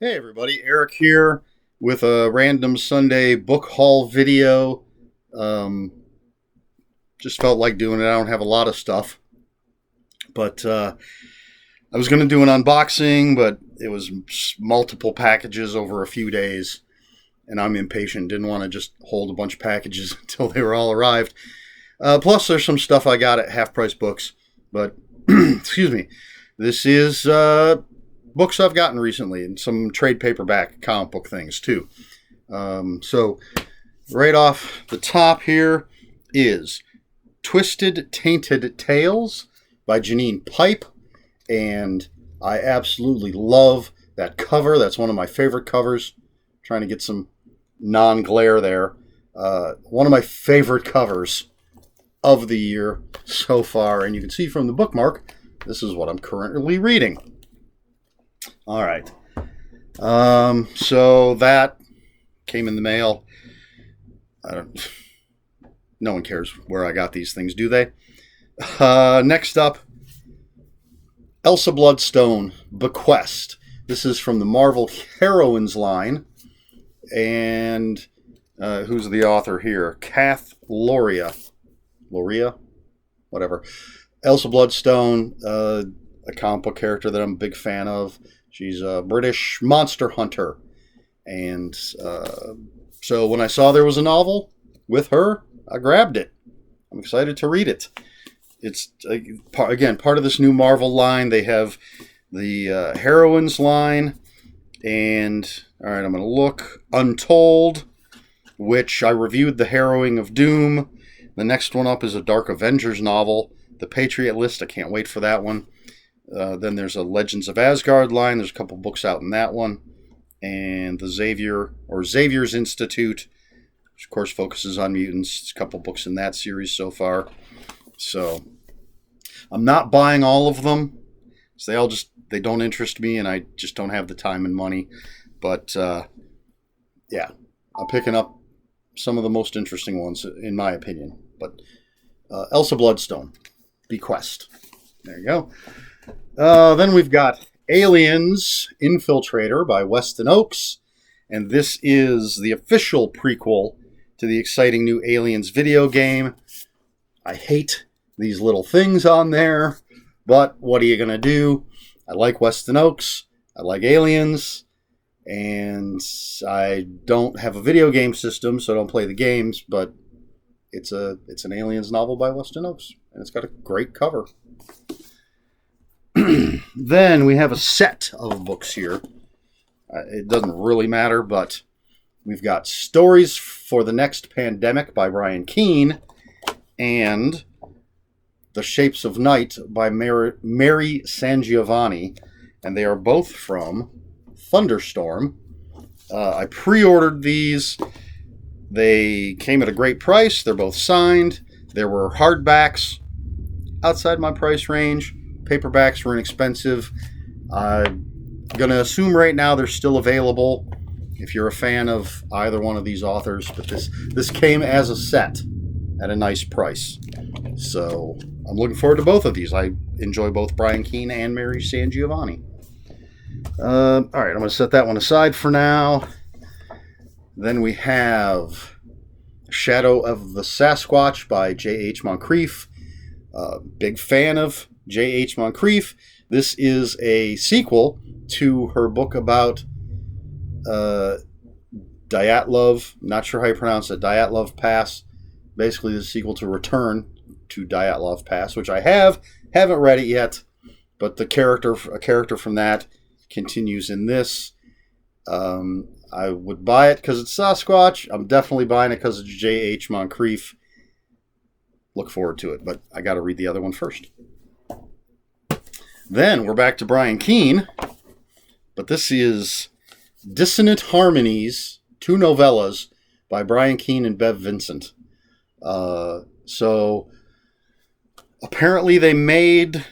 Hey everybody, Eric here with a random Sunday book haul video. Just felt like doing it. I don't have a lot of stuff, but I was going to do an unboxing, but it was multiple packages over a few days, and I'm impatient. Didn't want to just hold a bunch of packages until they were all arrived. Plus, there's some stuff I got at Half Price Books, but excuse me. This is books I've gotten recently and some trade paperback comic book things too. So right off the top here is Twisted Tainted Tales by Jeanine Pipe, and I absolutely love that cover. That's one of my favorite covers. Trying to get some non-glare there. One of my favorite covers of the year so far, and you can see from the bookmark, this is what I'm currently reading. All right. So that came in the mail. No one cares where I got these things, do they? Next up, Elsa Bloodstone, Bequest. This is from the Marvel Heroines line. And who's the author here? Kath Loria. Loria? Whatever. Elsa Bloodstone, a comic book character that I'm a big fan of. She's a British monster hunter. And so when I saw there was a novel with her, I grabbed it. I'm excited to read it. It's, again, part of this new Marvel line. They have the Heroines line. And, all right, I'm going to look. Untold, which I reviewed The Harrowing of Doom. The next one up is a Dark Avengers novel. The Patriot List, I can't wait for that one. Then there's a Legends of Asgard line. There's a couple books out in that one. And the Xavier's Institute, which of course focuses on mutants. There's a couple books in that series so far. So I'm not buying all of them. So they don't interest me, and I just don't have the time and money. But yeah, I'm picking up some of the most interesting ones, in my opinion. But Elsa Bloodstone, Bequest. There you go. Then we've got Aliens, Infiltrator by Weston. And this is the official prequel to the exciting new Aliens video game. I hate these little things on there, but what are you going to do? I like Weston. I like Aliens, and I don't have a video game system, so I don't play the games, but it's an Aliens novel by Weston, and it's got a great cover. Then we have a set of books here. It doesn't really matter, but we've got Stories for the Next Pandemic by Brian Keane and The Shapes of Night by Mary Sangiovanni, and they are both from Thunderstorm. I pre-ordered these. They came at a great price. They're both signed. There were hardbacks outside my price range. Paperbacks were inexpensive. I'm going to assume right now they're still available if you're a fan of either one of these authors. But this came as a set at a nice price. So I'm looking forward to both of these. I enjoy both Brian Keane and Mary Sangiovanni. All right, I'm going to set that one aside for now. Then we have Shadow of the Sasquatch by J.H. Moncrief. Big fan of J.H. Moncrief. This is a sequel to her book about Dyatlov. Not sure how you pronounce it. Dyatlov Pass. Basically, the sequel to Return to Dyatlov Pass, which I haven't read it yet, but a character from that continues in this. I would buy it because it's Sasquatch. I'm definitely buying it because it's J.H. Moncrief. Look forward to it, but I got to read the other one first. Then we're back to Brian Keane, but this is Dissonant Harmonies, 2 novellas by Brian Keane and Bev Vincent. So apparently they made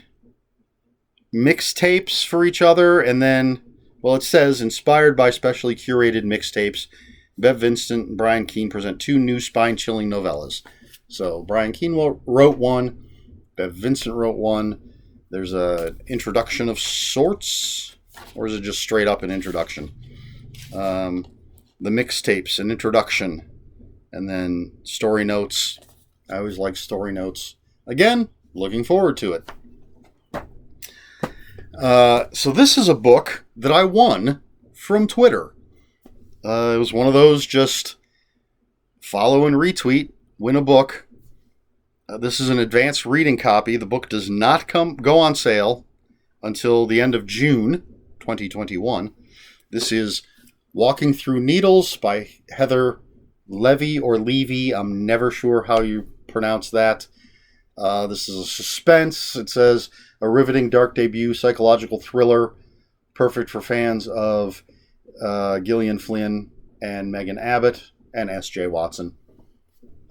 mixtapes for each other, and then, well, it says, inspired by specially curated mixtapes, Bev Vincent and Brian Keane present 2 new spine-chilling novellas. So Brian Keane wrote one, Bev Vincent wrote one. There's an introduction of sorts. Or is it just straight up an introduction? The mixtapes, an introduction. And then story notes. I always like story notes. Again, looking forward to it. So this is a book that I won from Twitter. It was one of those just follow and retweet, win a book. This is an advanced reading copy. The book does not go on sale until the end of June 2021. This is Walking Through Needles by Heather Levy or Levy. I'm never sure how you pronounce that. This is a suspense. It says a riveting dark debut psychological thriller, perfect for fans of Gillian Flynn and Megan Abbott and S.J. Watson.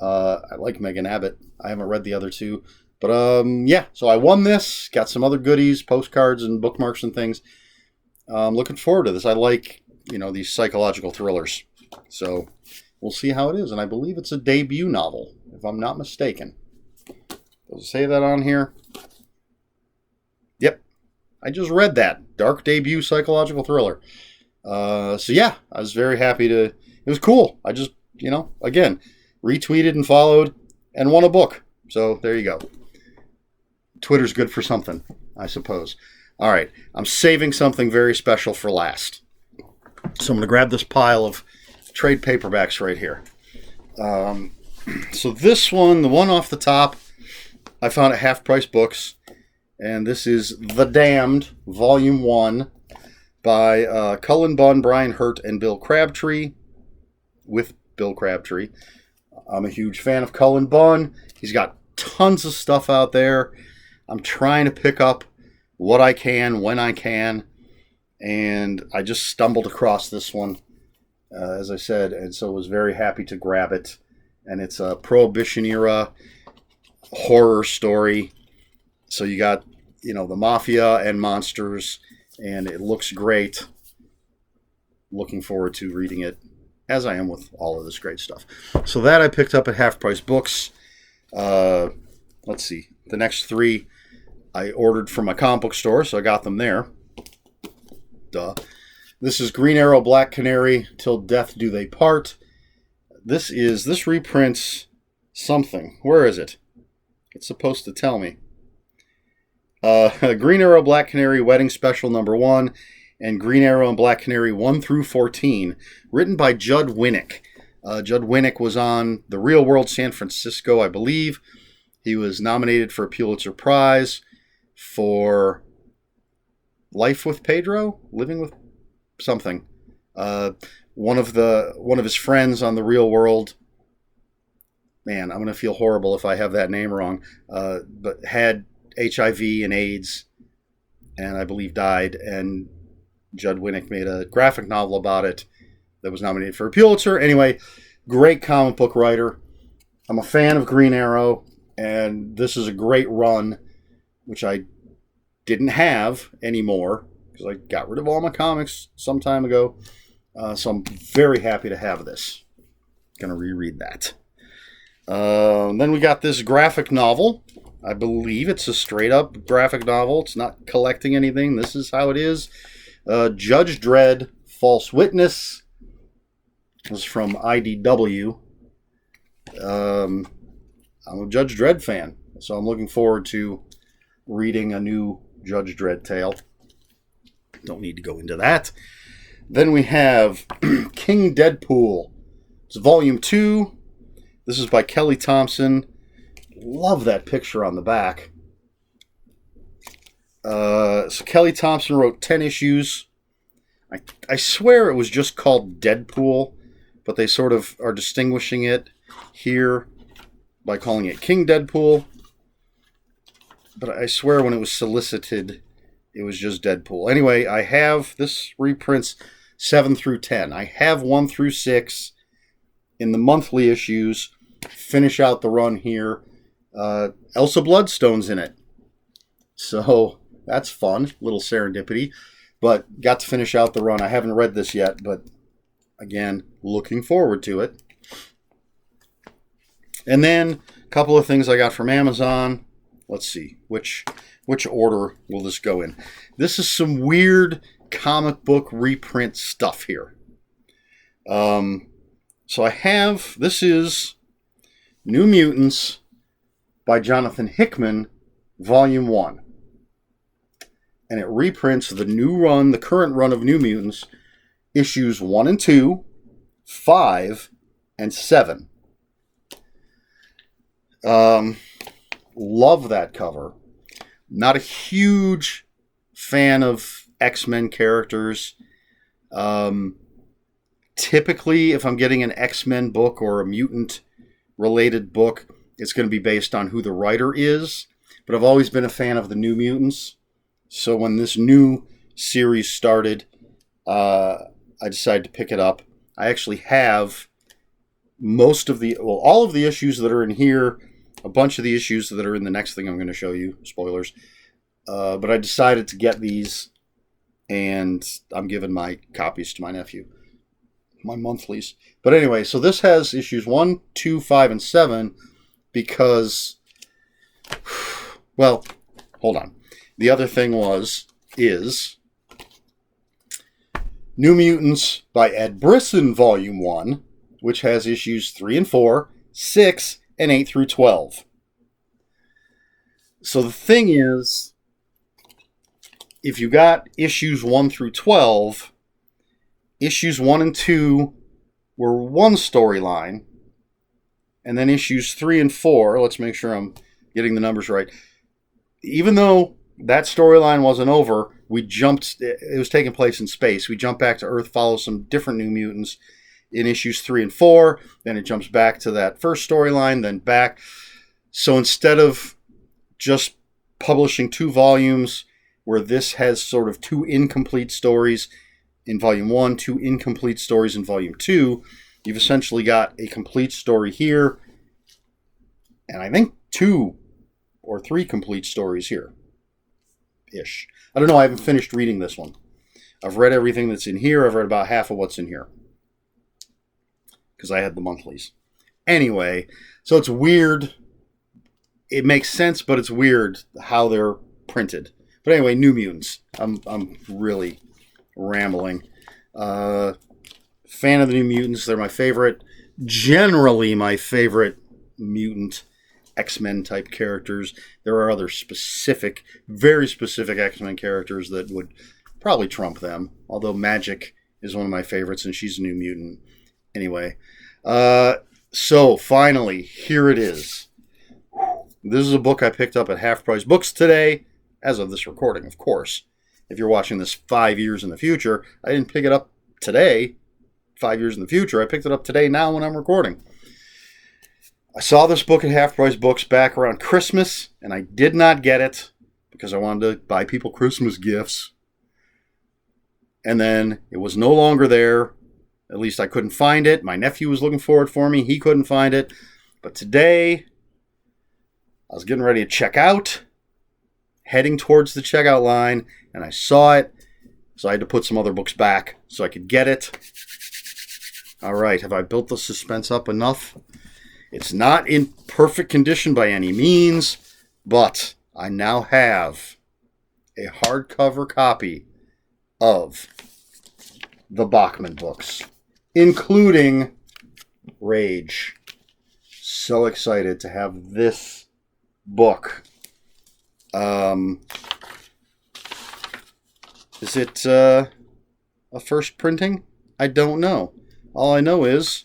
I like Megan Abbott. I haven't read the other two. But yeah, so I won this. Got some other goodies, postcards and bookmarks and things. I'm looking forward to this. I like, these psychological thrillers. So we'll see how it is. And I believe it's a debut novel, if I'm not mistaken. Does it say that on here? Yep. I just read that. Dark debut psychological thriller. So yeah, I was very happy to... It was cool. I just, again, retweeted and followed and won a book. So there you go. Twitter's good for something, I suppose. All right. I'm saving something very special for last. So I'm going to grab this pile of trade paperbacks right here. So this one, the one off the top, I found at Half Price Books. And this is The Damned, Volume 1, by Cullen Bunn, Brian Hurt, and Bill Crabtree. With Bill Crabtree. I'm a huge fan of Cullen Bunn. He's got tons of stuff out there. I'm trying to pick up what I can, when I can. And I just stumbled across this one, as I said, and so was very happy to grab it. And it's a Prohibition-era horror story. So you got, the mafia and monsters, and it looks great. Looking forward to reading it, as I am with all of this great stuff. So that I picked up at Half Price Books. Let's see. The next three I ordered from my comic book store, so I got them there. Duh. This is Green Arrow, Black Canary, Till Death Do They Part. This reprints something. Where is it? It's supposed to tell me. Green Arrow, Black Canary, Wedding Special number 1, and Green Arrow and Black Canary 1 through 14, written by Judd Winnick. Judd Winnick was on The Real World San Francisco, I believe. He was nominated for a Pulitzer Prize for Life with Pedro? Living with something. One of his friends on The Real World, man, I'm going to feel horrible if I have that name wrong, but had HIV and AIDS, and I believe died, and Judd Winnick made a graphic novel about it that was nominated for a Pulitzer. Anyway, great comic book writer. I'm a fan of Green Arrow, and this is a great run, which I didn't have anymore because I got rid of all my comics some time ago. So I'm very happy to have this. Gonna reread that. Then we got this graphic novel. I believe it's a straight up graphic novel. It's not collecting anything. This is how it is. Judge Dredd, False Witness. This is from IDW. I'm a Judge Dredd fan, so I'm looking forward to reading a new Judge Dredd tale. Don't need to go into that. Then we have King Deadpool. It's Volume 2. This is by Kelly Thompson. Love that picture on the back. So Kelly Thompson wrote 10 issues. I swear it was just called Deadpool, but they sort of are distinguishing it here by calling it King Deadpool. But I swear when it was solicited, it was just Deadpool. Anyway, I have this reprints 7 through 10. I have 1 through 6 in the monthly issues. Finish out the run here. Elsa Bloodstone's in it. So that's fun. Little serendipity. But got to finish out the run. I haven't read this yet, but again, looking forward to it. And then a couple of things I got from Amazon. Let's see. Which order will this go in? This is some weird comic book reprint stuff here. So I have, this is New Mutants by Jonathan Hickman, Volume 1. And it reprints the new run, the current run of New Mutants, issues 1 and 2, 5, and 7. Love that cover. Not a huge fan of X-Men characters. Typically, if I'm getting an X-Men book or a mutant-related book, it's going to be based on who the writer is. But I've always been a fan of the New Mutants. So when this new series started, I decided to pick it up. I actually have all of the issues that are in here, a bunch of the issues that are in the next thing I'm going to show you, spoilers. But I decided to get these, and I'm giving my copies to my nephew. My monthlies. But anyway, so this has issues 1, 2, 5, and 7 because, well, hold on. The other thing is New Mutants by Ed Brisson, Volume 1, which has issues 3 and 4, 6, and 8 through 12. So the thing is, if you got issues 1 through 12, issues 1 and 2 were one storyline, and then issues 3 and 4, let's make sure I'm getting the numbers right. Even though that storyline wasn't over, it was taking place in space. We jumped back to Earth, follow some different New Mutants in issues 3 and 4, then it jumps back to that first storyline, then back. So instead of just publishing 2 volumes, where this has sort of 2 incomplete stories in Volume 1, 2 incomplete stories in Volume 2, you've essentially got a complete story here, and I think 2 or 3 complete stories here. Ish. I don't know, I haven't finished reading this one. I've read everything that's in here. I've read about half of what's in here, because I had the monthlies. Anyway, so it's weird. It makes sense, but it's weird how they're printed. But anyway, New Mutants. I'm really rambling. Fan of the New Mutants. They're my favorite. Generally my favorite mutant X-Men type characters. There are other specific, very specific X-Men characters that would probably trump them. Although Magic is one of my favorites and she's a New Mutant. Anyway. So finally, here it is. This is a book I picked up at Half Price Books today. As of this recording, of course. If you're watching this 5 years in the future, I didn't pick it up today, 5 years in the future. I picked it up today now when I'm recording. I saw this book at Half Price Books back around Christmas, and I did not get it because I wanted to buy people Christmas gifts. And then it was no longer there. At least I couldn't find it. My nephew was looking for it for me. He couldn't find it. But today, I was getting ready to check out, heading towards the checkout line, and I saw it, so I had to put some other books back so I could get it. All right, have I built the suspense up enough? It's not in perfect condition by any means, but I now have a hardcover copy of the Bachman books, including Rage. So excited to have this book. Is it a first printing? I don't know. All I know is,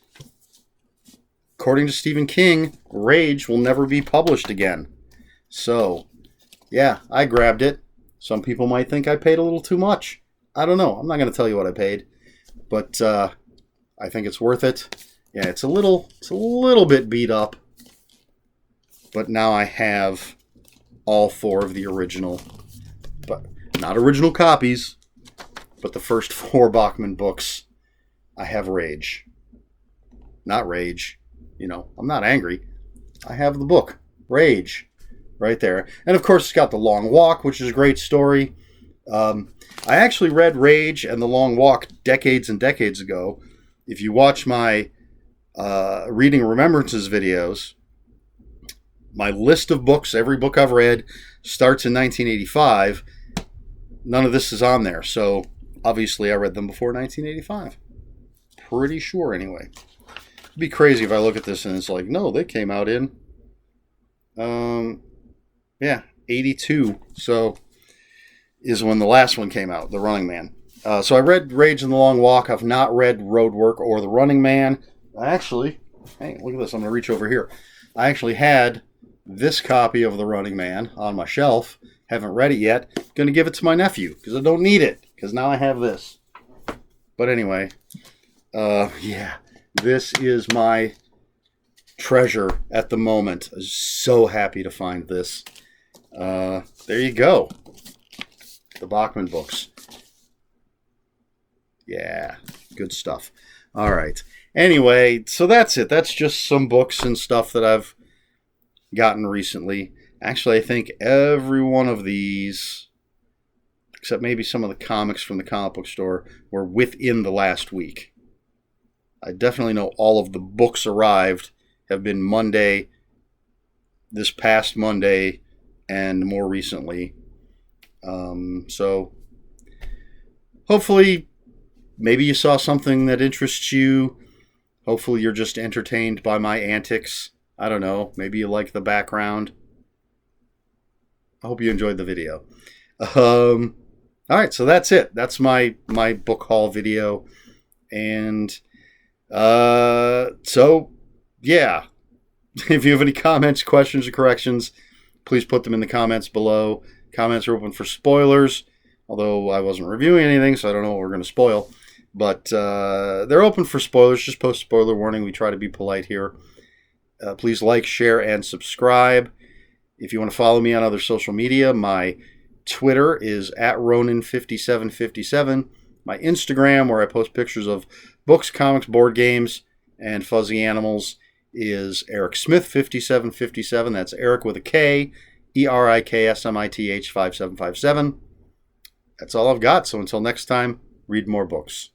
according to Stephen King, Rage will never be published again. So, yeah, I grabbed it. Some people might think I paid a little too much. I don't know. I'm not going to tell you what I paid, but I think it's worth it. Yeah, it's a little bit beat up, but now I have all 4 of the original, but not original copies, but the first 4 Bachman books. I have Rage. Not Rage. You know, I'm not angry. I have the book, Rage, right there. And of course, it's got The Long Walk, which is a great story. I actually read Rage and The Long Walk decades and decades ago. If you watch my Reading Remembrances videos, my list of books, every book I've read, starts in 1985. None of this is on there. So Obviously, I read them before 1985. Pretty sure, anyway. It'd be crazy if I look at this and it's like, no, they came out in, 82. So, is when the last one came out, The Running Man. So I read Rage and the Long Walk. I've not read Roadwork or The Running Man. Actually, hey, look at this. I'm going to reach over here. I actually had this copy of The Running Man on my shelf. Haven't read it yet. Going to give it to my nephew because I don't need it because now I have this. But anyway, this is my treasure at the moment. I'm so happy to find this. There you go. The Bachman books. Yeah, good stuff. All right. Anyway, so that's it. That's just some books and stuff that I've gotten recently. Actually, I think every one of these, except maybe some of the comics from the comic book store, were within the last week. I definitely know all of the books arrived have been Monday, this past Monday, and more recently. So hopefully, maybe you saw something that interests you. Hopefully you're just entertained by my antics. I don't know. Maybe you like the background. I hope you enjoyed the video. All right, so that's it. That's my book haul video. And so, yeah. If you have any comments, questions, or corrections, please put them in the comments below. Comments are open for spoilers, although I wasn't reviewing anything, so I don't know what we're going to spoil. But they're open for spoilers. Just post spoiler warning. We try to be polite here. Please like, share, and subscribe. If you want to follow me on other social media, my Twitter is @Ronin5757. My Instagram, where I post pictures of books, comics, board games, and fuzzy animals, is ErikSmith5757. That's Eric with a K, ERIKSMITH 5757. That's all I've got. So until next time, read more books.